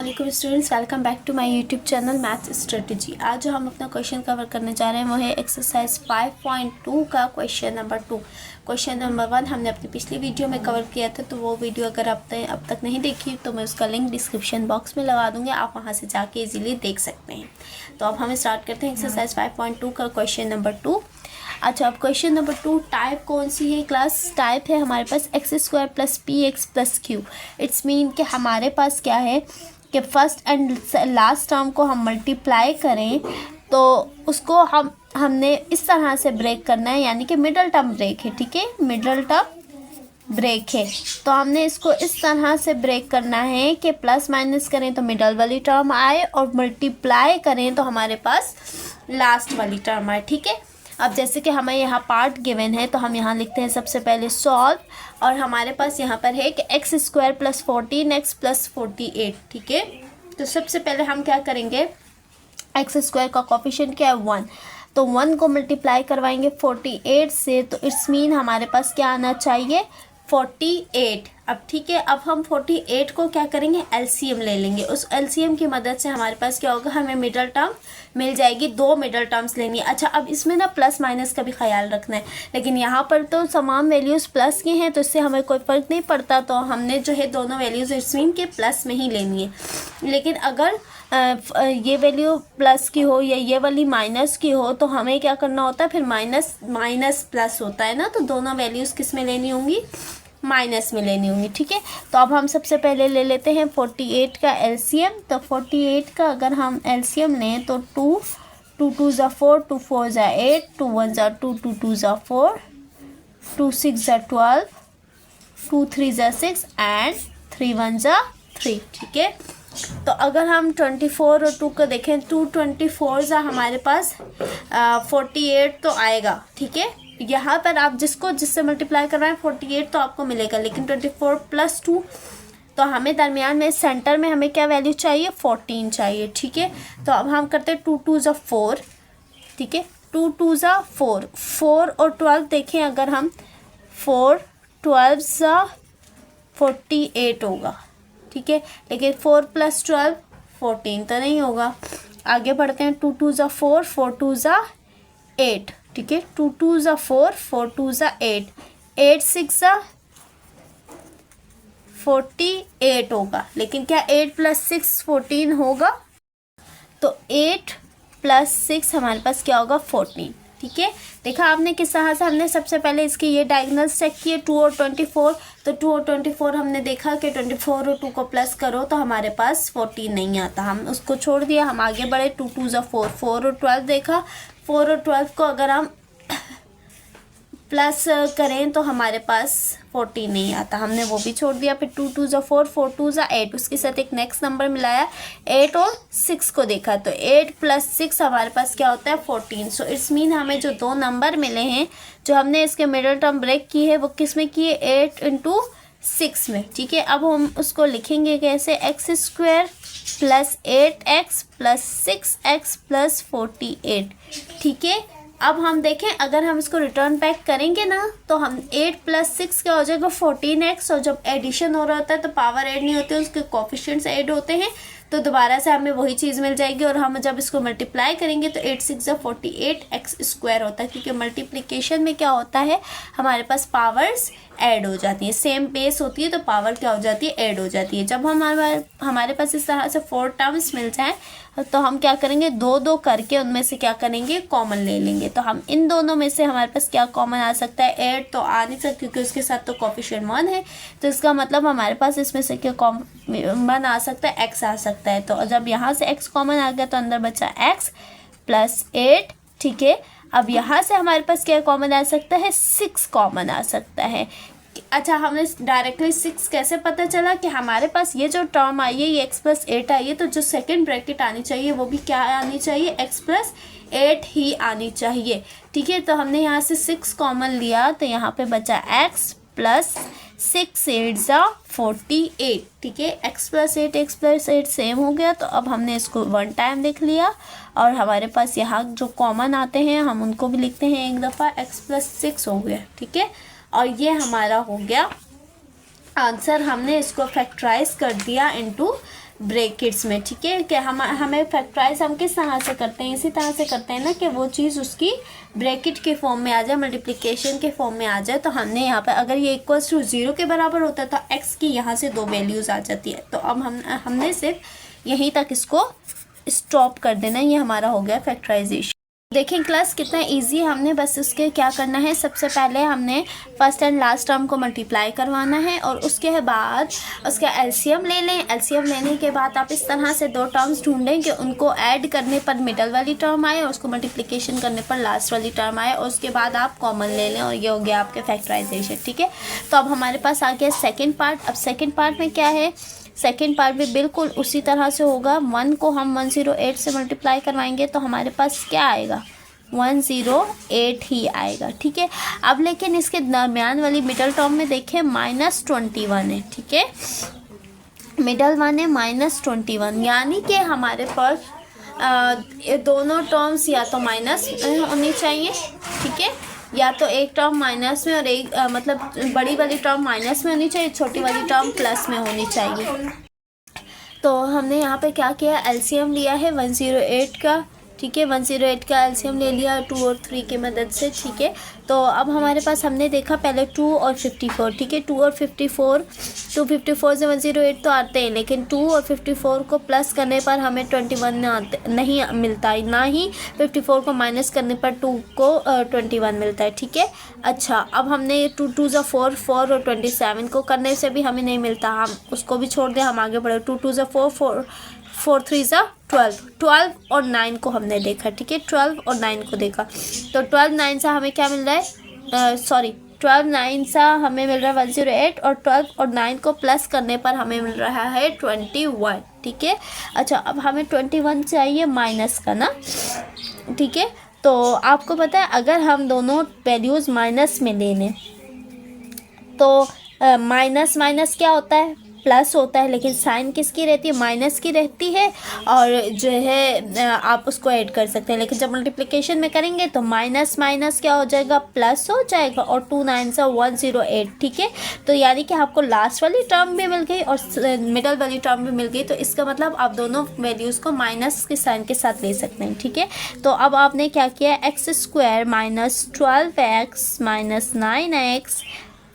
वालेकुम students, welcome back to my YouTube channel maths strategy. आज जो हम अपना क्वेश्चन कवर करने जा रहे हैं वो है एक्सरसाइज 5.2 का क्वेश्चन नंबर 2। क्वेश्चन नंबर 1 हमने अपनी पिछली वीडियो में कवर किया था, तो वो वीडियो अगर आपने अब तक नहीं देखी तो मैं उसका लिंक डिस्क्रिप्शन बॉक्स में लगा दूँगी, आप वहाँ से जाके इजीली देख सकते हैं। तो अब हम स्टार्ट करते हैं एक्सरसाइज 5.2 का क्वेश्चन नंबर 2। अच्छा, अब क्वेश्चन नंबर 2 टाइप कौन सी है क्लास? टाइप है हमारे पास x² + px + q। It's mean कि हमारे पास क्या है कि फर्स्ट एंड लास्ट टर्म को हम मल्टीप्लाई करें तो उसको हमने इस तरह से ब्रेक करना है, यानी कि मिडल टर्म ब्रेक है। ठीक है, मिडल टर्म ब्रेक है, तो हमने इसको इस तरह से ब्रेक करना है कि प्लस माइनस करें तो मिडल वाली टर्म आए और मल्टीप्लाई करें तो हमारे पास लास्ट वाली टर्म आए। ठीक है, अब जैसे कि हमें यहाँ पार्ट गिवन है तो हम यहाँ लिखते हैं सबसे पहले सॉल्व, और हमारे पास यहाँ पर है कि x² + 14x + 48। ठीक है, तो सबसे पहले हम क्या करेंगे, x² का कोफिशिएंट क्या है 1, तो 1 को मल्टीप्लाई करवाएंगे 48 से, तो इट्स मीन हमारे पास क्या आना चाहिए 48। अब ठीक है, अब हम 48 को क्या करेंगे, एलसीएम ले लेंगे। उस एलसीएम की मदद से हमारे पास क्या होगा, हमें मिडल टर्म मिल जाएगी। 2 मिडल टर्म्स लेनी है। अच्छा, अब इसमें ना प्लस माइनस का भी ख्याल रखना है, लेकिन यहाँ पर तो तमाम वैल्यूज़ प्लस की हैं तो इससे हमें कोई फ़र्क नहीं पड़ता, तो हमने जो है दोनों वैल्यूज़ इट्स मीन के प्लस में ही लेनी है। लेकिन अगर ये वैल्यू प्लस की हो या ये वाली माइनस की हो तो हमें क्या करना होता है, फिर माइनस माइनस प्लस होता है ना, तो दोनों वैल्यूज़ किस में लेनी होंगी, माइनस में लेनी होंगी। ठीक है, तो अब हम सबसे पहले ले लेते हैं 48 का एलसीएम। तो 48 का अगर हम एलसीएम लें तो 2 2 2 ज़ा 4, 2 4 ज़ा 8, 2 1 ज़ा 2, 2 2 ज़ा 4, 2 6 ज़ा 12, 2 3 ज़ा 6 एंड 3 1 ज़ा 3। ठीक है, तो अगर हम 24 और 2 को देखें, 2 24 ज़ा हमारे पास 48 तो आएगा। ठीक है, यहाँ पर आप जिससे मल्टीप्लाई करवाएं 48 तो आपको मिलेगा, लेकिन 24 + 2 तो हमें दरमियान में सेंटर में हमें क्या वैल्यू चाहिए, 14 चाहिए। ठीक है, तो अब हम करते हैं 2 2 ज़ा 4। ठीक है, 2 2 ज़ा 4, 4 और 12 देखें, अगर हम 4 12 ज़ा 48 होगा। ठीक है, लेकिन 4 + 12 14 तो नहीं होगा। आगे बढ़ते हैं, 2 2 ज़ा 4, 4 2 ज़ा 8। ठीक है, 2 2 ज़ा 4, 4 2 ज़ा 8, 8 6 ज़ा 48 होगा। लेकिन क्या 8 + 6 14 होगा? तो 8 + 6 हमारे पास क्या होगा, 14। ठीक है, देखा आपने किस तरह से हमने सबसे पहले इसके ये डायगोनल्स चेक किए 2 और 24। तो 2 और 24 हमने देखा कि 24 और 2 को प्लस करो तो हमारे पास 14 नहीं आता, हम उसको छोड़ दिया। हम आगे बढ़े, 2 2 ज़ा 4, 4 और 12 देखा, 4 और 12 को अगर हम प्लस करें तो हमारे पास 14 नहीं आता, हमने वो भी छोड़ दिया। फिर 2 2 ज़ा 4, 4 2 ज़ा 8, उसके साथ एक नेक्स्ट नंबर मिलाया 8 और 6 को देखा, तो 8 + 6 हमारे पास क्या होता है 14। सो इट्स मीन हमें जो 2 नंबर मिले हैं जो हमने इसके मिडल टर्म ब्रेक की है वो किस में की है, 8 × 6 में। ठीक है, अब हम उसको लिखेंगे कैसे, x² + 8x + 6x + 48। ठीक है, अब हम देखें, अगर हम इसको रिटर्न बैक करेंगे ना तो हम 8 + 6 क्या हो जाएगा 14x, और जब एडिशन हो रहा होता है तो पावर ऐड नहीं होती है, उसके कोफिशिएंट्स ऐड होते हैं, तो दोबारा से हमें वही चीज़ मिल जाएगी। और हम जब इसको मल्टीप्लाई करेंगे तो 8 6 ज़ा 48 x² होता है, क्योंकि मल्टीप्लिकेशन में क्या होता है, हमारे पास पावर्स ऐड हो जाती है, सेम बेस होती है तो पावर क्या हो जाती है, ऐड हो जाती है। जब हमारे पास इस तरह से 4 टर्म्स मिल जाएं तो हम क्या करेंगे, 2 2 करके उनमें से क्या करेंगे, कॉमन ले लेंगे। तो हम इन दोनों में से हमारे पास क्या कॉमन आ सकता है, 8 तो आ नहीं सकता क्योंकि उसके साथ तो कोफिशिएंट 1 है, तो इसका मतलब हमारे पास इसमें से क्या कॉमन आ सकता है, x आ सकता है। तो जब यहाँ से x कॉमन आ गया तो अंदर बचा x + 8। ठीक है, अब यहाँ से हमारे पास क्या कॉमन आ सकता है, 6 कॉमन आ सकता है। अच्छा, हमने डायरेक्टली 6 कैसे पता चला कि हमारे पास ये जो टर्म आई है ये x + 8 आई है, तो जो सेकंड ब्रैकेट आनी चाहिए वो भी क्या आनी चाहिए, x + 8 ही आनी चाहिए। ठीक है, तो हमने यहाँ से 6 कॉमन लिया तो यहाँ पे बचा x + 6 8 ज़ा 48। ठीक है, x + 8 x + 8 सेम हो गया, तो अब हमने इसको 1 टाइम लिख लिया, और हमारे पास यहाँ जो कॉमन आते हैं हम उनको भी लिखते हैं एक दफ़ा, x + 6 हो गया। ठीक है, और ये हमारा हो गया आंसर। हमने इसको फैक्टराइज कर दिया इनटू ब्रैकेट्स में, ठीक है। कि हमें फैक्टराइज हम किस तरह से करते हैं, इसी तरह से करते हैं ना कि वो चीज़ उसकी ब्रैकेट के फॉर्म में आ जाए, मल्टीप्लिकेशन के फॉर्म में आ जाए। तो हमने यहाँ पे अगर ये इक्वल्स टू 0 के बराबर होता है तो x की यहाँ से 2 वैल्यूज़ आ जाती है। तो अब हमने सिर्फ यहीं तक इसको स्टॉप कर देना। ये हमारा हो गया फैक्टराइजेशन। देखें क्लास कितना इजी है। हमने बस उसके क्या करना है, सबसे पहले हमने फर्स्ट एंड लास्ट टर्म को मल्टीप्लाई करवाना है और उसके बाद उसका एलसीएम ले लें। एलसीएम लेने के बाद आप इस तरह से 2 टर्म्स ढूंढें कि उनको ऐड करने पर मिडल वाली टर्म आए और उसको मल्टीप्लिकेशन करने पर लास्ट वाली टर्म आए और उसके बाद आप कॉमन ले लें और ये हो गया आपके फैक्टराइजेशन, ठीक है। तो अब हमारे पास आ गया सेकेंड पार्ट। अब सेकेंड पार्ट में क्या है, सेकेंड पार्ट भी बिल्कुल उसी तरह से होगा। 1 को हम 108 से मल्टीप्लाई करवाएंगे तो हमारे पास क्या आएगा, 108 ही आएगा, ठीक है। अब लेकिन इसके दरमियान वाली मिडल टर्म में देखें -21 है, ठीक है। मिडल वन है -21, यानी कि हमारे पास दोनों टर्म्स या तो माइनस होनी चाहिए, ठीक है, या तो एक टर्म माइनस में और एक मतलब बड़ी वाली टर्म माइनस में होनी चाहिए, छोटी वाली टर्म प्लस में होनी चाहिए। तो हमने यहाँ पे क्या किया, एलसीएम लिया है 108 का, ठीक है। 108 का एलसीएम ले लिया 2 और 3 की मदद से, ठीक है। तो अब हमारे पास हमने देखा पहले 2 और 54, ठीक है। 2 और 54, 254 से 108 तो आते हैं, लेकिन 2 और 54 को प्लस करने पर हमें 21 नहीं मिलता है, ना ही 54 को माइनस करने पर 2 को 21 मिलता है, ठीक है। अच्छा, अब हमने 2 2 ज़ा 4, 4 और 27 को करने से भी हमें नहीं मिलता, हम उसको भी छोड़ दें, हम आगे बढ़े। 2 2 ज़ा 4, 4 3 ज़ा 12, 12 और 9 को हमने देखा, ठीक है। 12 और 9 को देखा तो 12 9 से हमें क्या मिल रहा है, 12 9 से हमें मिल रहा है 108 और 12 और 9 को प्लस करने पर हमें मिल रहा है 21, ठीक है। अच्छा, अब हमें 21 चाहिए माइनस का ना, ठीक है। तो आपको पता है अगर हम दोनों वैल्यूज़ माइनस में ले लें तो माइनस माइनस क्या होता है, प्लस होता है, लेकिन साइन किसकी रहती है, माइनस की रहती है। और जो है आप उसको ऐड कर सकते हैं, लेकिन जब मल्टीप्लिकेशन में करेंगे तो माइनस माइनस क्या हो जाएगा, प्लस हो जाएगा। और 2 9 से 108, ठीक है। तो यानी कि आपको लास्ट वाली टर्म भी मिल गई और मिडल वाली टर्म भी मिल गई। तो इसका मतलब आप दोनों वैल्यूज़ को माइनस के साइन के साथ ले सकते हैं, ठीक है। तो अब आपने क्या किया, x² - 12x - 9x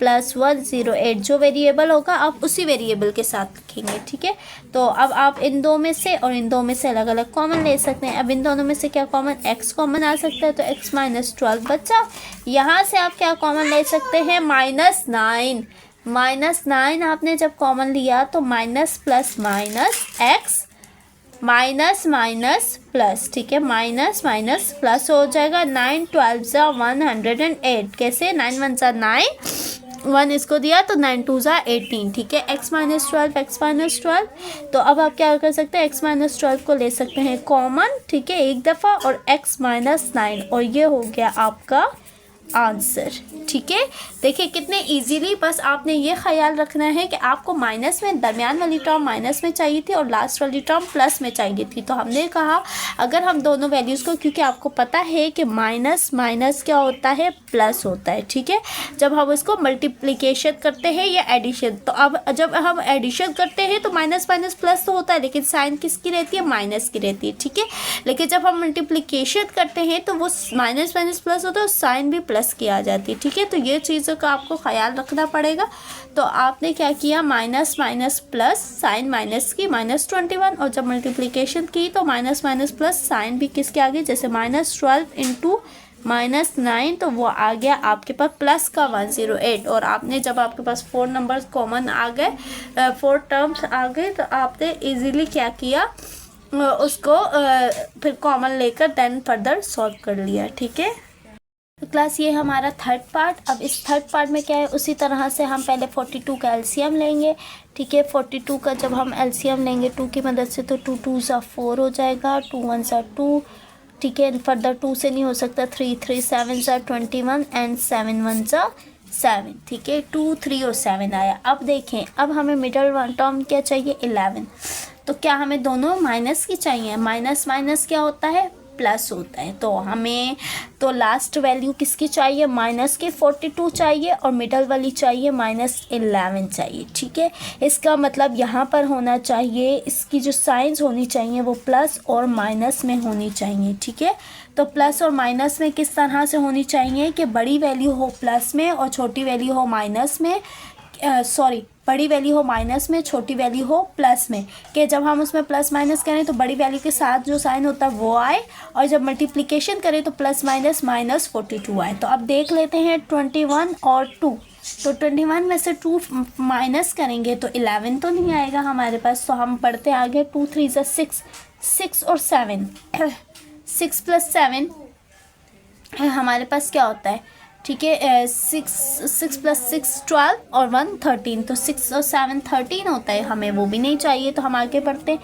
+ 108 जो वेरिएबल होगा आप उसी वेरिएबल के साथ लिखेंगे, ठीक है। तो अब आप इन दो में से और इन दो में से अलग अलग कॉमन ले सकते हैं। अब इन दोनों में से क्या कॉमन, x कॉमन आ सकता है, तो x - 12 बचा। यहाँ से आप क्या कॉमन ले सकते हैं, -9, -9 आपने जब कॉमन लिया तो minus plus minus x minus minus plus, ठीक है, माइनस माइनस प्लस हो जाएगा। 9 12 ज़ा 108, कैसे, 9 1 ज़ा 9, 1 इसको दिया तो 9 2 ज़ा 18, ठीक है। x - 12, x - 12। तो अब आप क्या कर सकते हैं, x - 12 को ले सकते हैं कॉमन, ठीक है, एक दफ़ा, और x - 9, और ये हो गया आपका आंसर, ठीक है। देखिए कितने इजीली, बस आपने ये ख्याल रखना है कि आपको माइनस में दरमियान वाली टर्म माइनस में चाहिए थी और लास्ट वाली टर्म प्लस में चाहिए थी। तो हमने कहा अगर हम दोनों वैल्यूज़ को, क्योंकि आपको पता है कि माइनस माइनस क्या होता है, प्लस होता है, ठीक है, जब हम इसको मल्टीप्लिकेशन करते हैं या एडिशन। तो अब जब हम एडिशन करते हैं तो माइनस माइनस प्लस तो होता है, लेकिन साइन किसकी रहती है, माइनस की रहती है, ठीक है। लेकिन जब हम मल्टीप्लिकेशन करते हैं तो वो माइनस माइनस प्लस होता है और साइन भी प्लस की आ जाती है, ठीक है। तो ये चीज़ों का आपको ख्याल रखना पड़ेगा। तो आपने क्या किया, minus minus plus, sine minus की -21, और जब मल्टीप्लिकेशन की तो माइनस माइनस प्लस, साइन भी किसके आ गई, जैसे -12 × -9, तो वो आ गया आपके पास प्लस का 108। और आपने जब आपके पास 4 नंबर्स कॉमन आ गए, 4 टर्म्स आ गए, तो आपने इजीली क्या किया, उसको फिर कॉमन लेकर देन फर्दर सॉल्व कर लिया, ठीक है। तो क्लास ये हमारा थर्ड पार्ट। अब इस थर्ड पार्ट में क्या है, उसी तरह से हम पहले 42 का एलसीएम लेंगे, ठीक है। 42 का जब हम एलसीएम लेंगे 2 की मदद से, तो 2 2 ज़ा 4 हो जाएगा, 2 1 ज़ा 2, ठीक है। फर्दर 2 से नहीं हो सकता, 3 3 7 ज़ा 21 एंड 7 1 ज़ा 7, ठीक है। 2 3 और 7 आया। अब देखें, अब हमें मिडल वन टर्म क्या चाहिए, 11। तो क्या हमें दोनों माइनस की चाहिए, माइनस माइनस क्या होता है, प्लस होता है। तो हमें तो लास्ट वैल्यू किसकी चाहिए, माइनस की 42 चाहिए और मिडल वाली चाहिए -11 चाहिए। ठीक है, इसका मतलब यहाँ पर होना चाहिए, इसकी जो साइंस होनी चाहिए वो प्लस और माइनस में होनी चाहिए। ठीक है, तो प्लस और माइनस में किस तरह से होनी चाहिए कि बड़ी वैल्यू हो प्लस में और छोटी वैल्यू हो माइनस में, बड़ी वैल्यू हो माइनस में, छोटी वैल्यू हो प्लस में, कि जब हम उसमें प्लस माइनस करें तो बड़ी वैल्यू के साथ जो साइन होता है वो आए, और जब मल्टीप्लिकेशन करें तो प्लस माइनस -42 आए। तो अब देख लेते हैं 21 और 2। तो 21 में से 2 माइनस करेंगे तो 11 तो नहीं आएगा हमारे पास। तो हम पढ़ते आगे, 2 3 = 6, 6 और 7, 6 + 7 हमारे पास क्या होता है। ठीक है, 6 + 6 12 और 1 13, तो 6 और 7 13 होता है, हमें वो भी नहीं चाहिए। तो हम आगे बढ़ते हैं।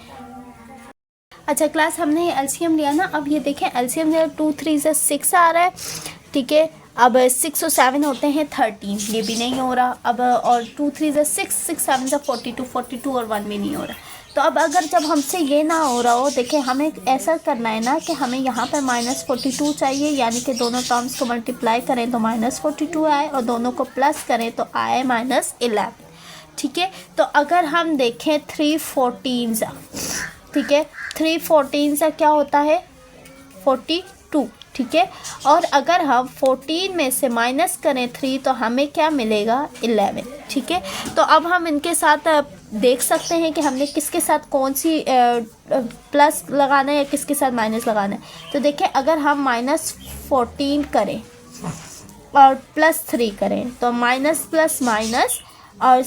अच्छा क्लास, हमने एलसीएम लिया ना, अब ये देखें एलसीएम जो 2 3 = 6 आ रहा है। ठीक है, अब 6 और 7 होते हैं 13, ये भी नहीं हो रहा। अब और 2 3 = 6, 6 7 = 42, 42 और 1 भी नहीं हो रहा। तो अब अगर जब हमसे ये ना हो रहा हो, देखें हमें ऐसा करना है ना कि हमें यहाँ पर -42 चाहिए, यानी कि दोनों टर्म्स को मल्टीप्लाई करें तो -42 आए और दोनों को प्लस करें तो आए -11। ठीक है, तो अगर हम देखें 3 14, ठीक है, 3 14 क्या होता है 42। ठीक है, और अगर हम 14 में से माइनस करें 3 तो हमें क्या मिलेगा 11। ठीक है, तो अब हम इनके साथ देख सकते हैं कि हमने किसके साथ कौन सी प्लस लगाना है या किसके साथ माइनस लगाना है। तो देखिए, अगर हम -14 करें और +3 करें तो माइनस प्लस माइनस, और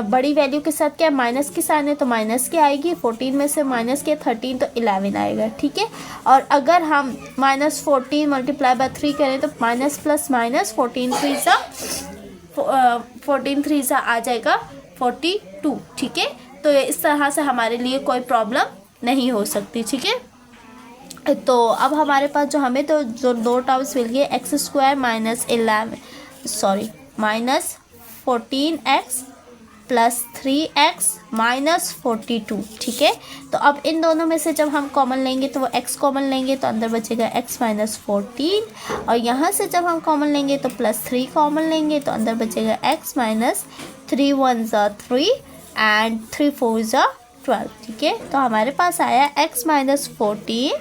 बड़ी वैल्यू के साथ क्या माइनस की साइन है तो माइनस की आएगी। 14 में से माइनस के 13 तो 11 आएगा। ठीक है, और अगर हम -14 × 3 करें तो माइनस प्लस माइनस 14 3 आ जाएगा 42। ठीक है, तो इस तरह से हमारे लिए कोई प्रॉब्लम नहीं हो सकती। ठीक है, तो अब हमारे पास हमें तो जो 2 टर्म्स मिल गए, x² -14x + 3x -42। ठीक है, तो अब इन दोनों में से जब हम कॉमन लेंगे तो वो x कॉमन लेंगे तो अंदर बचेगा x -14, और यहाँ से जब हम कॉमन लेंगे तो +3 कॉमन लेंगे तो अंदर बचेगा x -3 1 = 3 एंड 3 4 = 12। ठीक है, तो हमारे पास आया x -14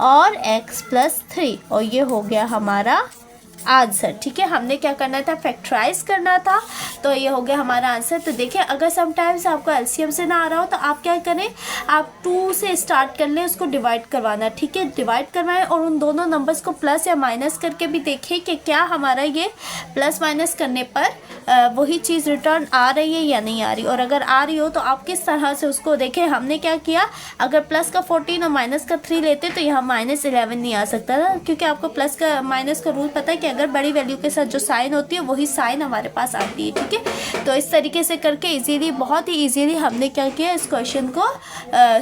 और x + 3, और ये हो गया हमारा आंसर। ठीक है, हमने क्या करना था, फैक्टराइज करना था, तो ये हो गया हमारा आंसर। तो देखिए, अगर समटाइम्स आपको एलसीएम से ना आ रहा हो तो आप क्या करें, आप 2 से स्टार्ट कर लें, उसको डिवाइड करवाना। ठीक है, डिवाइड करवाएं और उन दोनों नंबर्स को प्लस या माइनस करके भी देखें कि क्या हमारा ये प्लस माइनस करने पर वही चीज़ रिटर्न आ रही है या नहीं आ रही, और अगर आ रही हो तो आप किस तरह से उसको देखें। हमने क्या किया, अगर प्लस का 14 और माइनस का 3 लेते तो यहाँ -11 नहीं आ सकता था, क्योंकि आपको प्लस का माइनस का रूल पता है कि अगर बड़ी वैल्यू के साथ जो साइन होती है वही साइन हमारे पास आती है। ठीक है, तो इस तरीके से करके इजीली, बहुत ही इजीली हमने क्या किया, इस क्वेश्चन को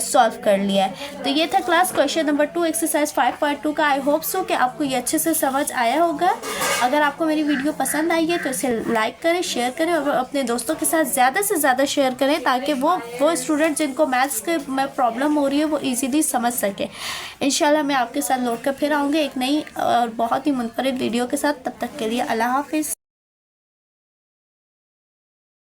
सॉल्व कर लिया है। तो ये था क्लास क्वेश्चन नंबर 2 एक्सरसाइज 5.2 का। आई होप सो कि आपको ये अच्छे से समझ आया होगा। अगर आपको मेरी वीडियो पसंद आई है तो इसे लाइक करें, शेयर करें और अपने दोस्तों के साथ ज़्यादा से ज़्यादा शेयर करें, ताकि वो स्टूडेंट जिनको मैथ्स के में प्रॉब्लम हो रही है वो ईजीली समझ सके। इंशाल्लाह मैं आपके साथ लौट कर फिर आऊँगी एक नई और बहुत ही मुनफरिद वीडियो के साथ। तब तक के लिए अल्लाह हाफिज़।